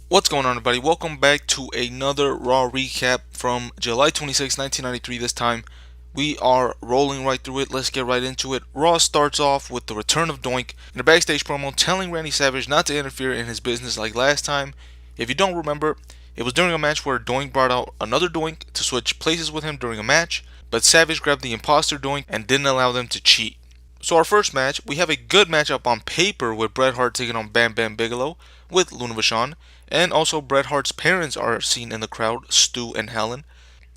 What's going on, everybody? Welcome back to another Raw recap from July 26, 1993. This time we are rolling right through it. Let's get right into it. Raw starts off with the return of Doink in a backstage promo telling Randy Savage not to interfere in his business like last time. If you don't remember, it was during a match where Doink brought out another Doink to switch places with him during a match, but Savage grabbed the imposter Doink and didn't allow them to cheat. So our first match, we have a good matchup on paper with Bret Hart taking on Bam Bam Bigelow with Luna Vachon, and also Bret Hart's parents are seen in the crowd, Stu and Helen.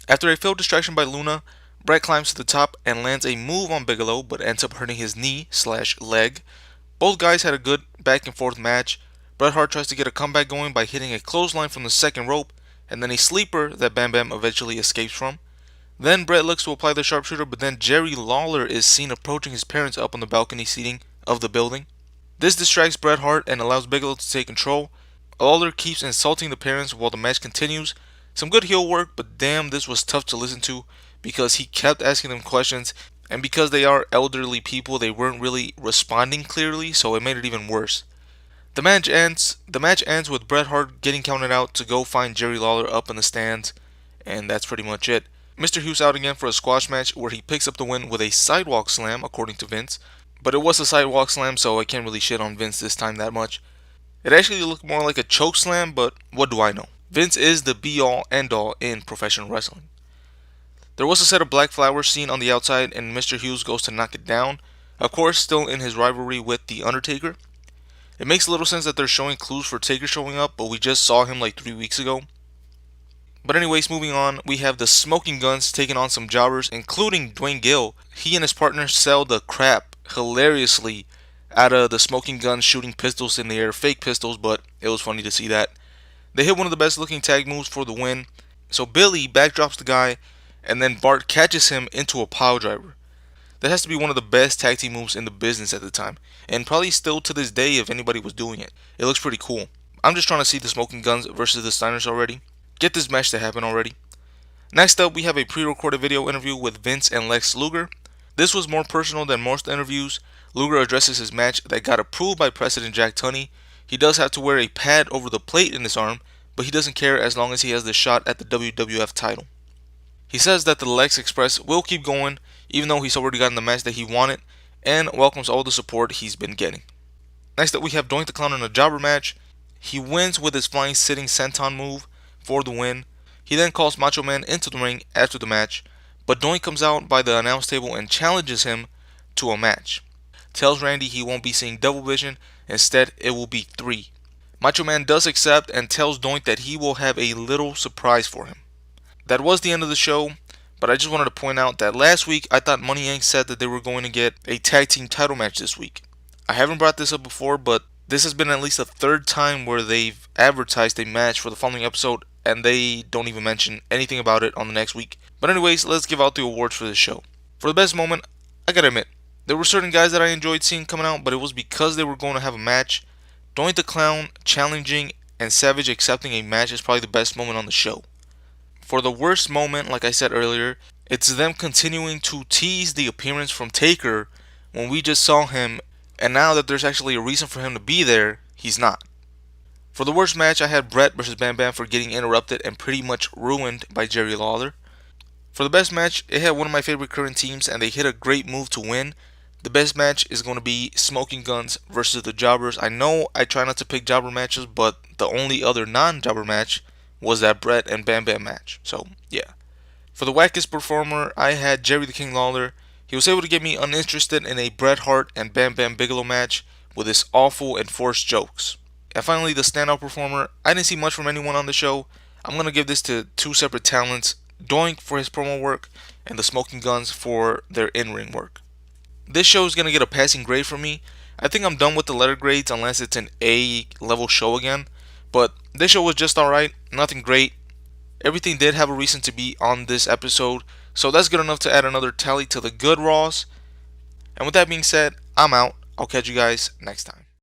After a failed distraction by Luna, Bret climbs to the top and lands a move on Bigelow but ends up hurting his knee/leg. Both guys had a good back and forth match. Bret Hart tries to get a comeback going by hitting a clothesline from the second rope and then a sleeper that Bam Bam eventually escapes from. Then Bret looks to apply the sharpshooter, but then Jerry Lawler is seen approaching his parents up on the balcony seating of the building. This distracts Bret Hart and allows Bigelow to take control. Lawler keeps insulting the parents while the match continues. Some good heel work, but damn, this was tough to listen to because he kept asking them questions, and because they are elderly people, they weren't really responding clearly, so it made it even worse. The match ends. The match ends with Bret Hart getting counted out to go find Jerry Lawler up in the stands, and that's pretty much it. Mr. Hughes out again for a squash match where he picks up the win with a sidewalk slam, according to Vince. But it was a sidewalk slam, so I can't really shit on Vince this time that much. It actually looked more like a choke slam, but what do I know? Vince is the be all end all in professional wrestling. There was a set of black flowers seen on the outside, and Mr. Hughes goes to knock it down. Of course, still in his rivalry with The Undertaker. It makes little sense that they're showing clues for Taker showing up, but we just saw him like 3 weeks ago. But anyways, moving on, we have the Smoking Guns taking on some jobbers, including Dwayne Gill. He and his partner sell the crap hilariously out of the Smoking Guns shooting pistols in the air, fake pistols, but it was funny to see that. They hit one of the best looking tag moves for the win. So Billy backdrops the guy, and then Bart catches him into a pile driver. That has to be one of the best tag team moves in the business at the time, and probably still to this day if anybody was doing it. It looks pretty cool. I'm just trying to see the Smoking Guns versus the Steiners already. Get this match to happen already. Next up, we have a pre-recorded video interview with Vince and Lex Luger. This was more personal than most interviews. Luger addresses his match that got approved by President Jack Tunney. He does have to wear a pad over the plate in his arm, but he doesn't care as long as he has the shot at the WWF title. He says that the Lex Express will keep going, even though he's already gotten the match that he wanted, and welcomes all the support he's been getting. Next up, we have Doink the Clown in a jobber match. He wins with his flying sitting senton move for the win. He then calls Macho Man into the ring after the match, but Doink comes out by the announce table and challenges him to a match. Tells Randy he won't be seeing double vision, instead it will be 3. Macho Man does accept and tells Doink that he will have a little surprise for him. That was the end of the show, but I just wanted to point out that last week I thought Money Inc. said that they were going to get a tag team title match this week. I haven't brought this up before, but this has been at least the third time where they've advertised a match for the following episode and they don't even mention anything about it on the next week. But anyways, let's give out the awards for this show. For the best moment, I gotta admit, there were certain guys that I enjoyed seeing coming out, but it was because they were going to have a match. Doink the Clown challenging and Savage accepting a match is probably the best moment on the show. For the worst moment, like I said earlier, it's them continuing to tease the appearance from Taker when we just saw him, and now that there's actually a reason for him to be there, he's not. For the worst match, I had Bret versus Bam Bam for getting interrupted and pretty much ruined by Jerry Lawler. For the best match, it had one of my favorite current teams and they hit a great move to win. The best match is going to be Smoking Guns versus the Jobbers. I know I try not to pick jobber matches, but the only other non-jobber match was that Bret and Bam Bam match. So, yeah. For the wackest performer, I had Jerry the King Lawler. He was able to get me uninterested in a Bret Hart and Bam Bam Bigelow match with his awful and forced jokes. And finally, the standout performer, I didn't see much from anyone on the show. I'm going to give this to two separate talents, Doink for his promo work and the Smoking Guns for their in-ring work. This show is going to get a passing grade from me. I think I'm done with the letter grades unless it's an A level show again. But this show was just alright, nothing great. Everything did have a reason to be on this episode, so that's good enough to add another tally to the good Raws. And with that being said, I'm out. I'll catch you guys next time.